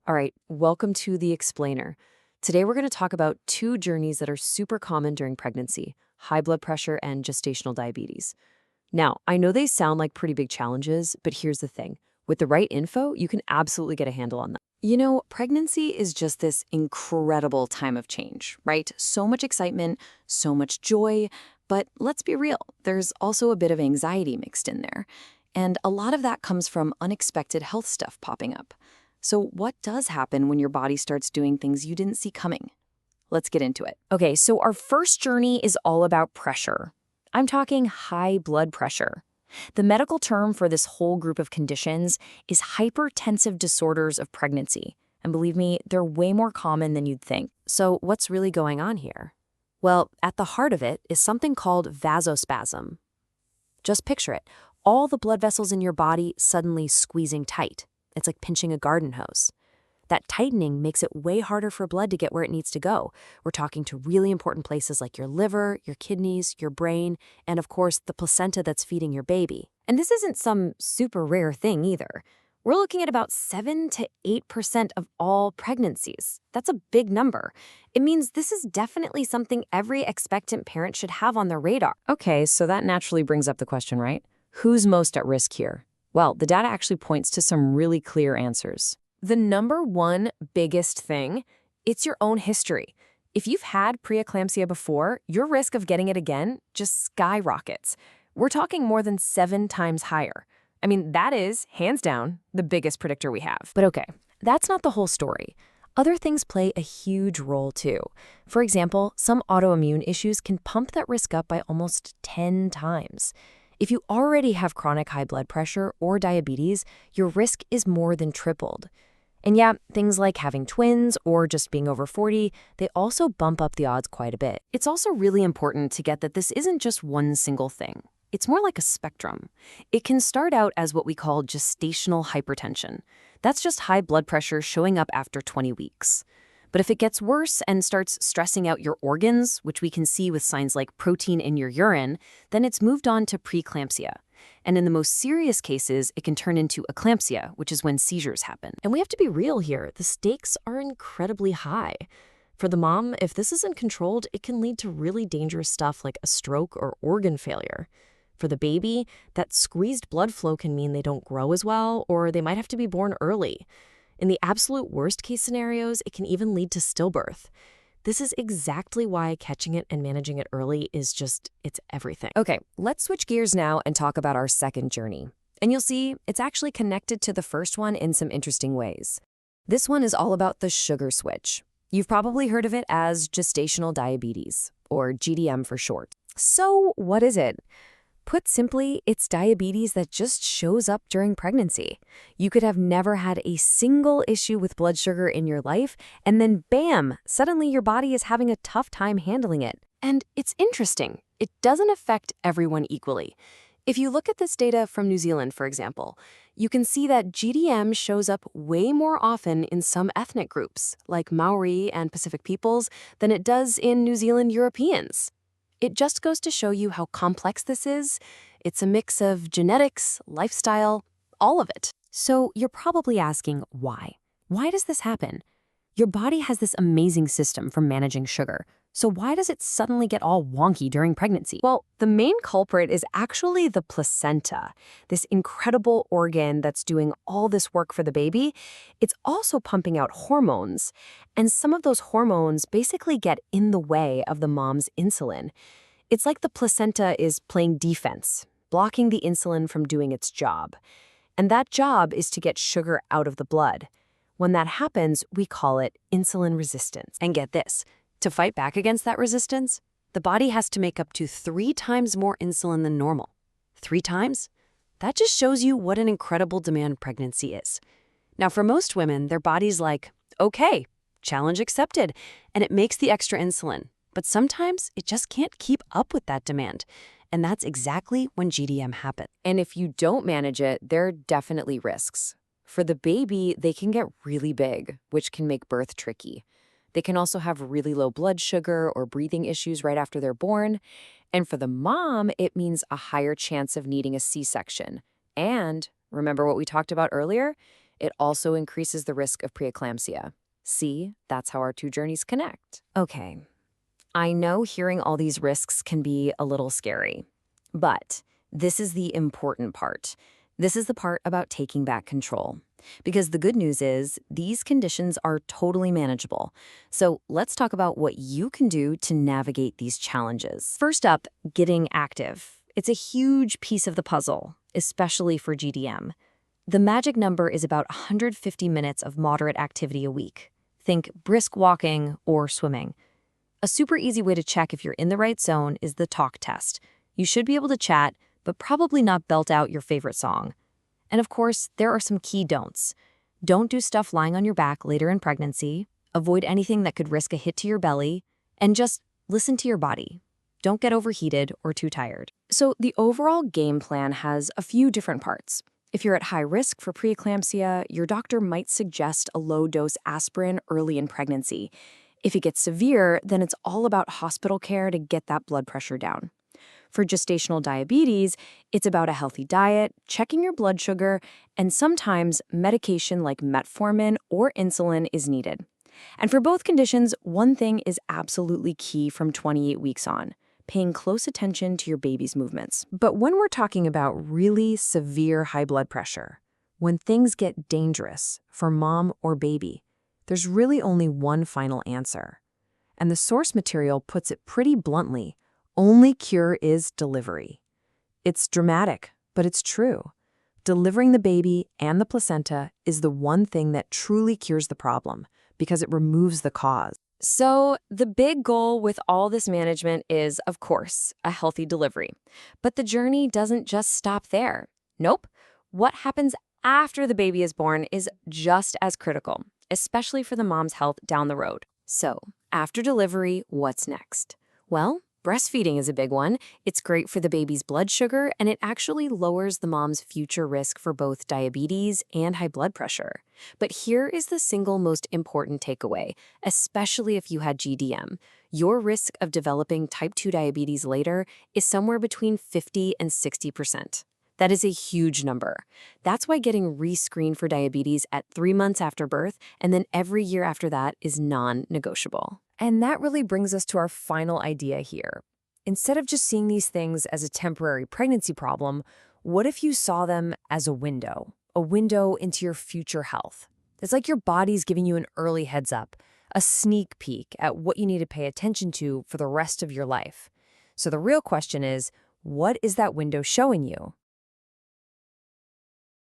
All right, welcome to The Explainer. Today we're going to talk about two journeys that are super common during pregnancy: high blood pressure and gestational diabetes. Now, I know they sound like pretty big challenges, but here's the thing. With the right info, you can absolutely get a handle on them. Pregnancy is just this incredible time of change, right? So much excitement, so much joy, but let's be real, there's also a bit of anxiety mixed in there. And a lot of that comes from unexpected health stuff popping up. So what does happen when your body starts doing things you didn't see coming? Let's get into it. Okay, so our first journey is all about pressure. I'm talking high blood pressure. The medical term for this whole group of conditions is hypertensive disorders of pregnancy. And believe me, they're way more common than you'd think. So what's really going on here? Well, at the heart of it is something called vasospasm. Just picture it. All the blood vessels in your body suddenly squeezing tight. It's like pinching a garden hose. That tightening makes it way harder for blood to get where it needs to go. We're talking to really important places like your liver, your kidneys, your brain, and of course, the placenta that's feeding your baby. And this isn't some super rare thing either. We're looking at about 7 to 8% of all pregnancies. That's a big number. It means this is definitely something every expectant parent should have on their radar. Okay, so that naturally brings up the question, right? Who's most at risk here? Well, the data actually points to some really clear answers. The number one biggest thing, it's your own history. If you've had preeclampsia before, your risk of getting it again just skyrockets. We're talking more than 7 times higher. I mean, that is, hands down, the biggest predictor we have. But okay, that's not the whole story. Other things play a huge role too. For example, some autoimmune issues can pump that risk up by almost 10 times. If you already have chronic high blood pressure or diabetes, your risk is more than tripled. And yeah, things like having twins or just being over 40, they also bump up the odds quite a bit. It's also really important to get that this isn't just one single thing. It's more like a spectrum. It can start out as what we call gestational hypertension. That's just high blood pressure showing up after 20 weeks. But if it gets worse and starts stressing out your organs, which we can see with signs like protein in your urine, then it's moved on to preeclampsia. And in the most serious cases, it can turn into eclampsia, which is when seizures happen. And we have to be real here. The stakes are incredibly high. For the mom, if this isn't controlled, it can lead to really dangerous stuff like a stroke or organ failure. For the baby, that squeezed blood flow can mean they don't grow as well, or they might have to be born early. In the absolute worst case scenarios, it can even lead to stillbirth. This is exactly why catching it and managing it early is it's everything. Okay, let's switch gears now and talk about our second journey. And you'll see it's actually connected to the first one in some interesting ways. This one is all about the sugar switch. You've probably heard of it as gestational diabetes, or GDM for short. So what is it? Put simply, it's diabetes that just shows up during pregnancy. You could have never had a single issue with blood sugar in your life, and then bam, suddenly your body is having a tough time handling it. And it's interesting. It doesn't affect everyone equally. If you look at this data from New Zealand, for example, you can see that GDM shows up way more often in some ethnic groups, like Maori and Pacific peoples, than it does in New Zealand Europeans. It just goes to show you how complex this is. It's a mix of genetics, lifestyle, all of it. So you're probably asking, why? Why does this happen? Your body has this amazing system for managing sugar. So why does it suddenly get all wonky during pregnancy? Well, the main culprit is actually the placenta, this incredible organ that's doing all this work for the baby. It's also pumping out hormones, and some of those hormones basically get in the way of the mom's insulin. It's like the placenta is playing defense, blocking the insulin from doing its job. And that job is to get sugar out of the blood. When that happens, we call it insulin resistance. And get this. To fight back against that resistance, the body has to make up to 3 times more insulin than normal. 3 times? That just shows you what an incredible demand pregnancy is. Now, for most women, their body's like, okay, challenge accepted, and it makes the extra insulin. But sometimes it just can't keep up with that demand. And that's exactly when GDM happens. And if you don't manage it, there are definitely risks. For the baby, they can get really big, which can make birth tricky. They can also have really low blood sugar or breathing issues right after they're born. And for the mom, it means a higher chance of needing a C-section. And remember what we talked about earlier? It also increases the risk of preeclampsia. See, that's how our two journeys connect. Okay, I know hearing all these risks can be a little scary, but this is the important part. This is the part about taking back control. Because the good news is these conditions are totally manageable. So let's talk about what you can do to navigate these challenges. First up, getting active. It's a huge piece of the puzzle, especially for GDM. The magic number is about 150 minutes of moderate activity a week. Think brisk walking or swimming. A super easy way to check if you're in the right zone is the talk test. You should be able to chat, but probably not belt out your favorite song. And of course, there are some key don'ts. Don't do stuff lying on your back later in pregnancy, avoid anything that could risk a hit to your belly, and just listen to your body. Don't get overheated or too tired. So the overall game plan has a few different parts. If you're at high risk for preeclampsia, your doctor might suggest a low-dose aspirin early in pregnancy. If it gets severe, then it's all about hospital care to get that blood pressure down. For gestational diabetes, it's about a healthy diet, checking your blood sugar, and sometimes medication like metformin or insulin is needed. And for both conditions, one thing is absolutely key from 28 weeks on: paying close attention to your baby's movements. But when we're talking about really severe high blood pressure, when things get dangerous for mom or baby, there's really only one final answer. And the source material puts it pretty bluntly: only cure is delivery. It's dramatic, but it's true. Delivering the baby and the placenta is the one thing that truly cures the problem, because it removes the cause. So the big goal with all this management is, of course, a healthy delivery. But the journey doesn't just stop there. Nope. What happens after the baby is born is just as critical, especially for the mom's health down the road. So after delivery, what's next? Well, breastfeeding is a big one. It's great for the baby's blood sugar, and it actually lowers the mom's future risk for both diabetes and high blood pressure. But here is the single most important takeaway, especially if you had GDM. Your risk of developing type 2 diabetes later is somewhere between 50 and 60%. That is a huge number. That's why getting rescreened for diabetes at 3 months after birth and then every year after that is non-negotiable. And that really brings us to our final idea here. Instead of just seeing these things as a temporary pregnancy problem, what if you saw them as a window into your future health? It's like your body's giving you an early heads up, a sneak peek at what you need to pay attention to for the rest of your life. So the real question is, what is that window showing you?